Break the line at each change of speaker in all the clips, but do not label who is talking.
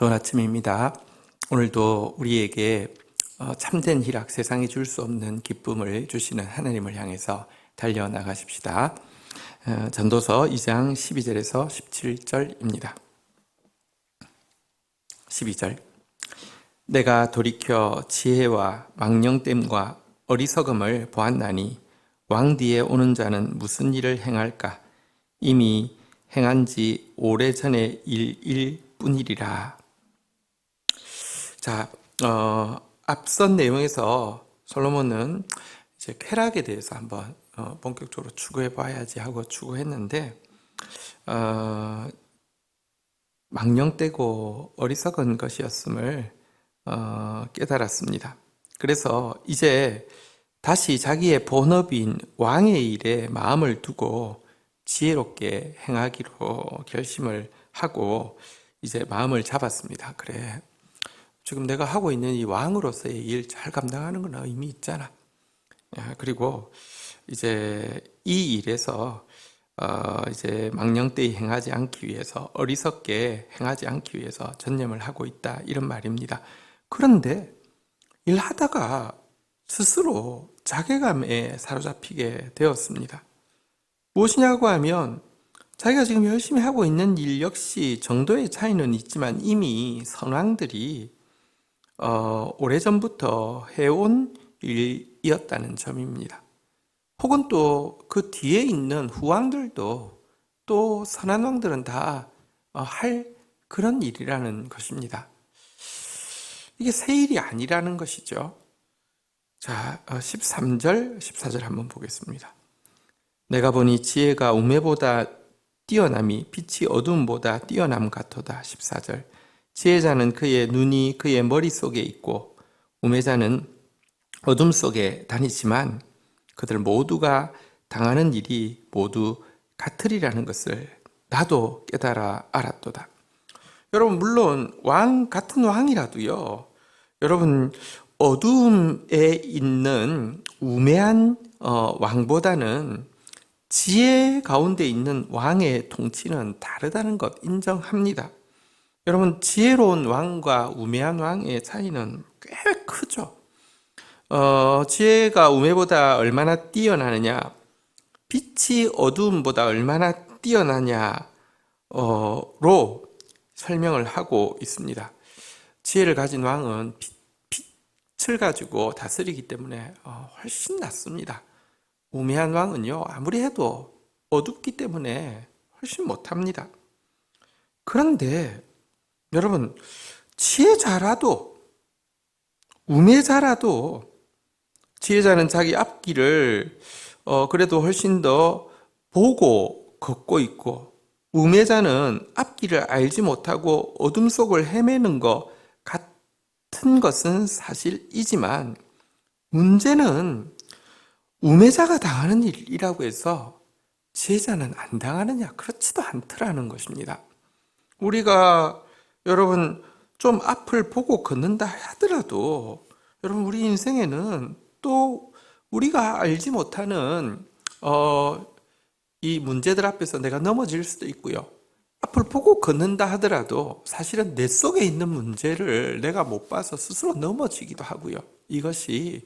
좋은 아침입니다. 오늘도 우리에게 참된 희락, 세상이 줄 수 없는 기쁨을 주시는 하나님을 향해서 달려나가십시다. 전도서 2장 12절에서 17절입니다. 12절 내가 돌이켜 지혜와 망령됨과 어리석음을 보았나니 왕 뒤에 오는 자는 무슨 일을 행할까? 이미 행한 지 오래전의 일일 뿐이리라. 자, 앞선 내용에서 솔로몬은 이제 쾌락에 대해서 한번 본격적으로 추구해 봐야지 하고 추구했는데, 망령되고 어리석은 것이었음을 깨달았습니다. 그래서 이제 다시 자기의 본업인 왕의 일에 마음을 두고 지혜롭게 행하기로 결심을 하고 이제 마음을 잡았습니다. 그래, 지금 내가 하고 있는 이 왕으로서의 일 잘 감당하는 건 의미 있잖아. 그리고 이제 이 일에서 이제 망령되이 행하지 않기 위해서, 어리석게 행하지 않기 위해서 전념을 하고 있다, 이런 말입니다. 그런데 일하다가 스스로 자괴감에 사로잡히게 되었습니다. 무엇이냐고 하면 자기가 지금 열심히 하고 있는 일 역시 정도의 차이는 있지만 이미 선왕들이 오래전부터 해온 일이었다는 점입니다. 혹은 또 그 뒤에 있는 후왕들도, 또 선한 왕들은 다 할 그런 일이라는 것입니다. 이게 새 일이 아니라는 것이죠. 자, 13절, 14절 한번 보겠습니다. 내가 보니 지혜가 우매보다 뛰어남이 빛이 어두움보다 뛰어남 같도다. 14절 지혜자는 그의 눈이 그의 머릿속에 있고 우매자는 어둠 속에 다니지만 그들 모두가 당하는 일이 모두 같으리라는 것을 나도 깨달아 알았도다. 여러분, 물론 왕 같은 왕이라도요, 여러분, 어둠에 있는 우매한 왕보다는 지혜 가운데 있는 왕의 통치는 다르다는 것 인정합니다. 여러분, 지혜로운 왕과 우매한 왕의 차이는 꽤 크죠. 지혜가 우매보다 얼마나 뛰어나느냐, 빛이 어두움보다 얼마나 뛰어나냐로 설명을 하고 있습니다. 지혜를 가진 왕은 빛을 가지고 다스리기 때문에 훨씬 낫습니다. 우매한 왕은요, 아무리 해도 어둡기 때문에 훨씬 못합니다. 그런데 여러분, 지혜자라도, 우매자라도, 지혜자는 자기 앞길을 그래도 훨씬 더 보고 걷고 있고, 우매자는 앞길을 알지 못하고 어둠 속을 헤매는 것 같은 것은 사실이지만, 문제는 우매자가 당하는 일이라고 해서 지혜자는 안 당하느냐? 그렇지도 않더라는 것입니다. 우리가 여러분 좀 앞을 보고 걷는다 하더라도 여러분 우리 인생에는 또 우리가 알지 못하는 이 문제들 앞에서 내가 넘어질 수도 있고요. 앞을 보고 걷는다 하더라도 사실은 내 속에 있는 문제를 내가 못 봐서 스스로 넘어지기도 하고요. 이것이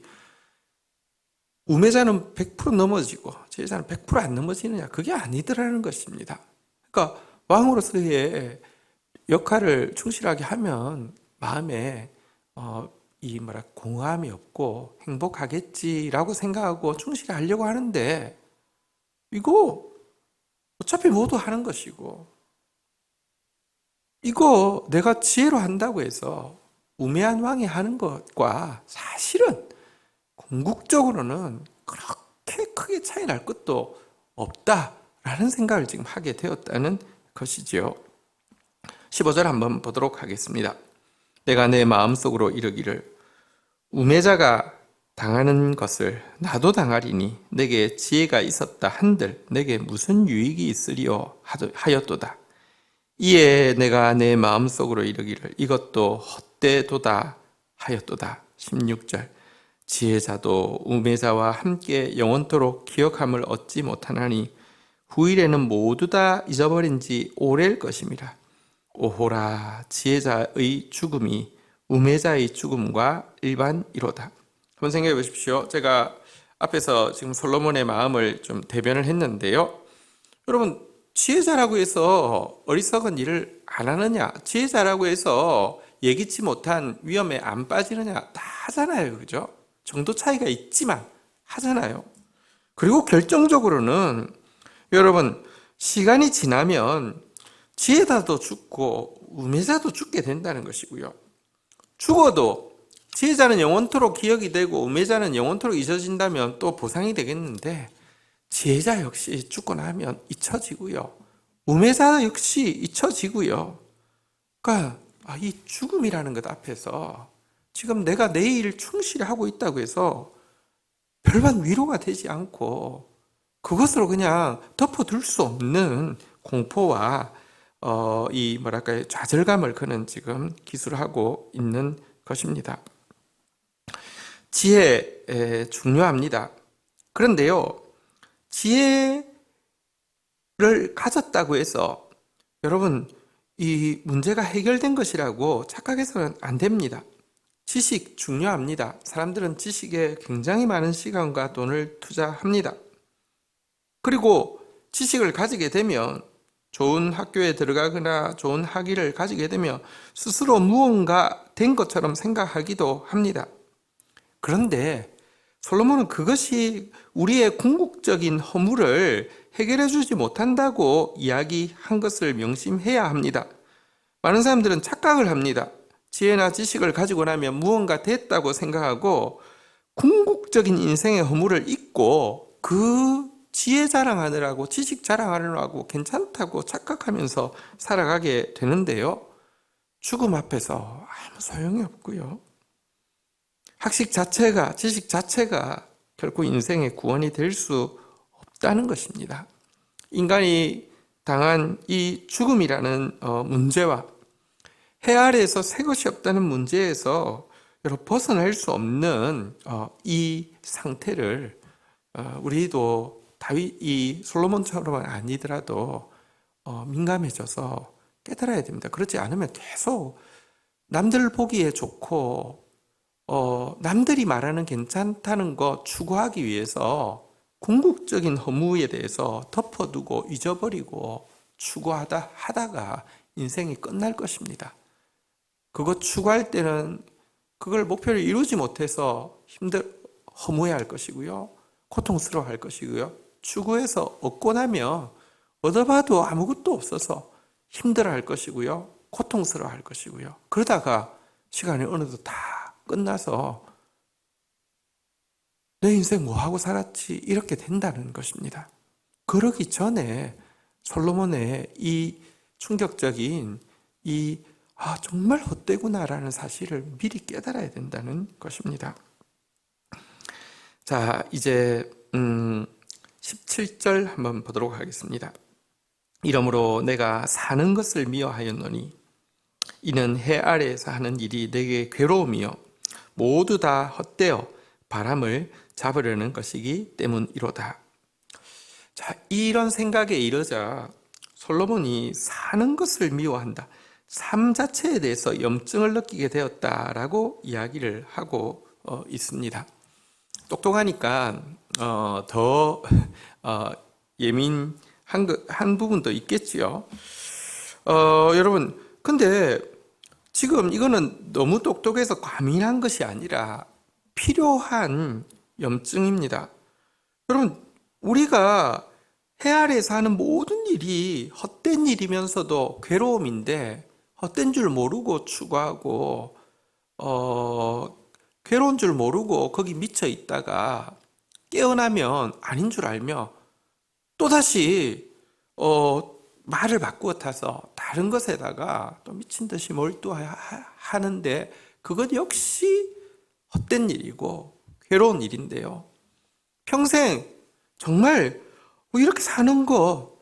우매자는 100% 넘어지고 지혜자는 100% 안 넘어지느냐, 그게 아니더라는 것입니다. 그러니까 왕으로서의 역할을 충실하게 하면 마음에 공허함이 없고 행복하겠지라고 생각하고 충실하려고 하는데, 이거 어차피 모두 하는 것이고, 이거 내가 지혜로 한다고 해서 우매한 왕이 하는 것과 사실은 궁극적으로는 그렇게 크게 차이 날 것도 없다라는 생각을 지금 하게 되었다는 것이지요. 15절 한번 보도록 하겠습니다. 내가 내 마음속으로 이르기를 우매자가 당하는 것을 나도 당하리니 내게 지혜가 있었다 한들 내게 무슨 유익이 있으리요 하였도다. 이에 내가 내 마음속으로 이르기를 이것도 헛되도다 하였도다. 16절 지혜자도 우매자와 함께 영원토록 기억함을 얻지 못하나니 후일에는 모두 다 잊어버린 지 오래일 것임이라. 오호라 지혜자의 죽음이 우매자의 죽음과 일반이로다. 한번 생각해 보십시오. 제가 앞에서 지금 솔로몬의 마음을 좀 대변을 했는데요. 여러분, 지혜자라고 해서 어리석은 일을 안 하느냐? 지혜자라고 해서 예기치 못한 위험에 안 빠지느냐? 다 하잖아요. 그죠? 정도 차이가 있지만 하잖아요. 그리고 결정적으로는 여러분, 시간이 지나면 지혜자도 죽고 우매자도 죽게 된다는 것이고요. 죽어도 지혜자는 영원토록 기억이 되고 우매자는 영원토록 잊어진다면 또 보상이 되겠는데, 지혜자 역시 죽고 나면 잊혀지고요. 우매자 역시 잊혀지고요. 그러니까 이 죽음이라는 것 앞에서 지금 내가 내 일 충실히 하고 있다고 해서 별반 위로가 되지 않고 그것으로 그냥 덮어둘 수 없는 공포와 이 뭐랄까요, 좌절감을 그는 지금 기술하고 있는 것입니다. 지혜 중요합니다. 그런데요, 지혜를 가졌다고 해서 여러분 이 문제가 해결된 것이라고 착각해서는 안 됩니다. 지식 중요합니다. 사람들은 지식에 굉장히 많은 시간과 돈을 투자합니다. 그리고 지식을 가지게 되면 좋은 학교에 들어가거나 좋은 학위를 가지게 되면 스스로 무언가 된 것처럼 생각하기도 합니다. 그런데 솔로몬은 그것이 우리의 궁극적인 허물을 해결해 주지 못한다고 이야기한 것을 명심해야 합니다. 많은 사람들은 착각을 합니다. 지혜나 지식을 가지고 나면 무언가 됐다고 생각하고 궁극적인 인생의 허물을 잊고 그 지혜 자랑하느라고 지식 자랑하느라고 괜찮다고 착각하면서 살아가게 되는데요. 죽음 앞에서 아무 소용이 없고요. 학식 자체가, 지식 자체가 결코 인생의 구원이 될 수 없다는 것입니다. 인간이 당한 이 죽음이라는 문제와 해 아래에서 새 것이 없다는 문제에서 여러분 벗어날 수 없는 이 상태를 우리도 다윗이 솔로몬처럼은 아니더라도 민감해져서 깨달아야 됩니다. 그렇지 않으면 계속 남들 보기에 좋고 남들이 말하는 괜찮다는 거 추구하기 위해서 궁극적인 허무에 대해서 덮어두고 잊어버리고 추구하다가 인생이 끝날 것입니다. 그거 추구할 때는 그걸 목표를 이루지 못해서 허무해할 것이고요. 고통스러워할 것이고요. 추구해서 얻고 나면 얻어봐도 아무것도 없어서 힘들어할 것이고요. 고통스러워할 것이고요. 그러다가 시간이 어느덧 다 끝나서 내 인생 뭐하고 살았지? 이렇게 된다는 것입니다. 그러기 전에 솔로몬의 이 충격적인 정말 헛되구나라는 사실을 미리 깨달아야 된다는 것입니다. 자, 이제 17절 한번 보도록 하겠습니다. 이러므로 내가 사는 것을 미워하였노니 이는 해 아래에서 하는 일이 내게 괴로움이요 모두 다 헛되어 바람을 잡으려는 것이기 때문이로다. 자, 이런 생각에 이르자 솔로몬이 사는 것을 미워한다, 삶 자체에 대해서 염증을 느끼게 되었다라고 이야기를 하고 있습니다. 똑똑하니까 더 예민한 한 부분도 있겠지요. 여러분, 근데 지금 이거는 너무 똑똑해서 과민한 것이 아니라 필요한 염증입니다. 여러분, 우리가 해 아래에서 하는 모든 일이 헛된 일이면서도 괴로움인데 헛된 줄 모르고 추구하고 괴로운 줄 모르고 거기 미쳐 있다가 깨어나면 아닌 줄 알며 또다시 말을 바꾸어 타서 다른 것에다가 또 미친 듯이 몰두하는데 그것 역시 헛된 일이고 괴로운 일인데요. 평생 정말 이렇게 사는 거,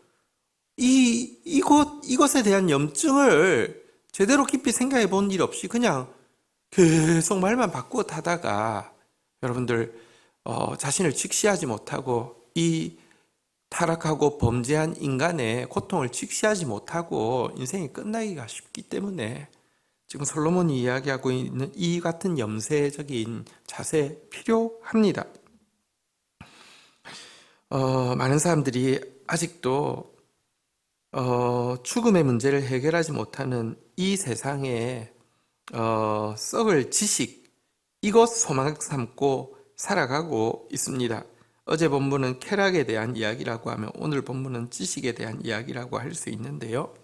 이것에 대한 염증을 제대로 깊이 생각해 본 일 없이 그냥 계속 말만 바꾸어 타다가 여러분들 자신을 직시하지 못하고 이 타락하고 범죄한 인간의 고통을 직시하지 못하고 인생이 끝나기가 쉽기 때문에 지금 솔로몬이 이야기하고 있는 이 같은 염세적인 자세 필요합니다. 많은 사람들이 아직도 죽음의 문제를 해결하지 못하는 이 세상에 썩을 지식, 이것 소망 삼고 살아가고 있습니다. 어제 본문은 쾌락에 대한 이야기라고 하면 오늘 본문은 지식에 대한 이야기라고 할 수 있는데요.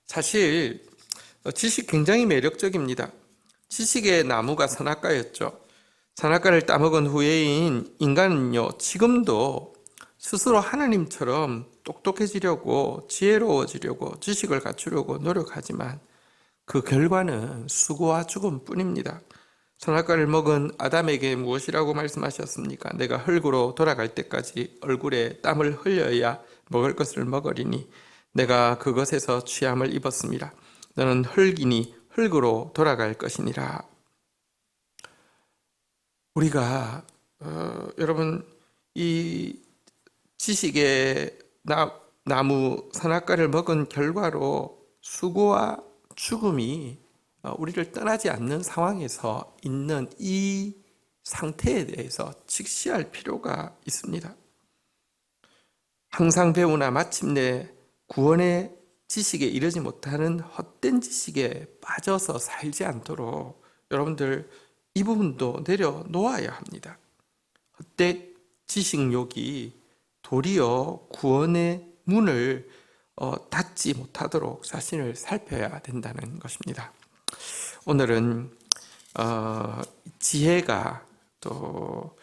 사실 지식 굉장히 매력적입니다. 지식의 나무가 선악과였죠. 선악과를 따먹은 후에인 인간은요, 지금도 스스로 하나님처럼 똑똑해지려고 지혜로워지려고 지식을 갖추려고 노력하지만 그 결과는 수고와 죽음뿐입니다. 선악과를 먹은 아담에게 무엇이라고 말씀하셨습니까? 내가 흙으로 돌아갈 때까지 얼굴에 땀을 흘려야 먹을 것을 먹으리니 내가 그것에서 취함을 입었습니다. 너는 흙이니 흙으로 돌아갈 것이니라. 우리가 여러분 이 지식의 나무 선악과를 먹은 결과로 수고와 죽음이 우리를 떠나지 않는 상황에서 있는 이 상태에 대해서 직시할 필요가 있습니다. 항상 배우나 마침내 구원의 지식에 이르지 못하는 헛된 지식에 빠져서 살지 않도록 여러분들 이 부분도 내려놓아야 합니다. 헛된 지식욕이 도리어 구원의 문을 닫지 못하도록 자신을 살펴야 된다는 것입니다. 오늘은 지혜가 또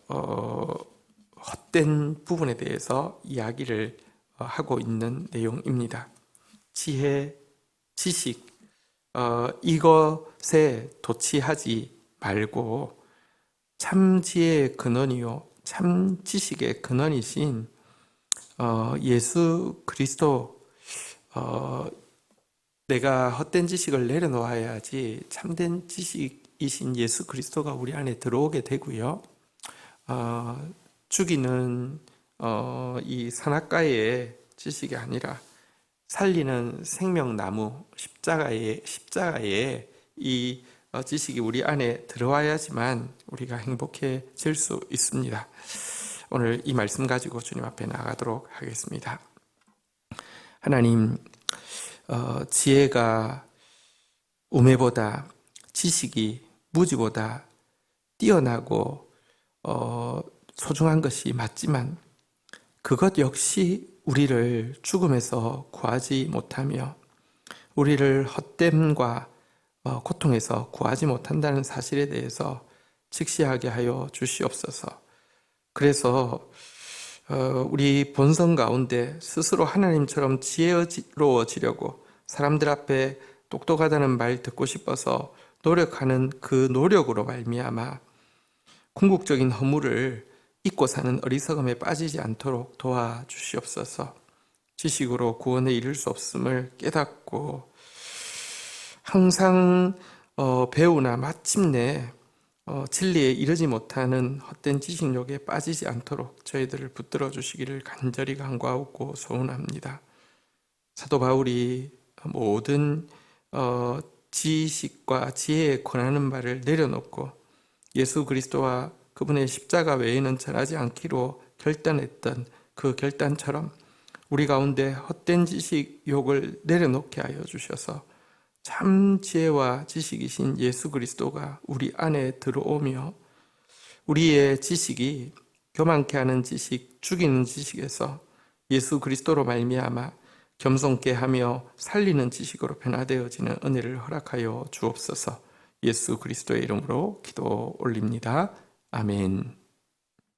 헛된 부분에 대해서 이야기를 하고 있는 내용입니다. 지혜, 지식, 이것에 도취하지 말고 참 지혜의 근원이요 참 지식의 근원이신 예수 그리스도, 내가 헛된 지식을 내려놓아야지 참된 지식이신 예수 그리스도가 우리 안에 들어오게 되고요. 죽이는 이 선악과의 지식이 아니라 살리는 생명나무 십자가의 이 지식이 우리 안에 들어와야지만 우리가 행복해질 수 있습니다. 오늘 이 말씀 가지고 주님 앞에 나가도록 하겠습니다. 하나님, 지혜가 우매보다 지식이 무지보다 뛰어나고 소중한 것이 맞지만 그것 역시 우리를 죽음에서 구하지 못하며 우리를 헛됨과 고통에서 구하지 못한다는 사실에 대해서 직시하게 하여 주시옵소서. 그래서 우리 본성 가운데 스스로 하나님처럼 지혜로워지려고 사람들 앞에 똑똑하다는 말 듣고 싶어서 노력하는 그 노력으로 말미암아 궁극적인 허물을 잊고 사는 어리석음에 빠지지 않도록 도와주시옵소서. 지식으로 구원에 이를 수 없음을 깨닫고 항상 배우나 마침내 진리에 이르지 못하는 헛된 지식욕에 빠지지 않도록 저희들을 붙들어 주시기를 간절히 간구하고 소원합니다. 사도 바울이 모든 지식과 지혜에 권하는 바를 내려놓고 예수 그리스도와 그분의 십자가 외에는 전하지 않기로 결단했던 그 결단처럼 우리 가운데 헛된 지식욕을 내려놓게 하여 주셔서 참 지혜와 지식이신 예수 그리스도가 우리 안에 들어오며 우리의 지식이 교만케 하는 지식, 죽이는 지식에서 예수 그리스도로 말미암아 겸손케 하며 살리는 지식으로 변화되어지는 은혜를 허락하여 주옵소서. 예수 그리스도의 이름으로 기도 올립니다. 아멘.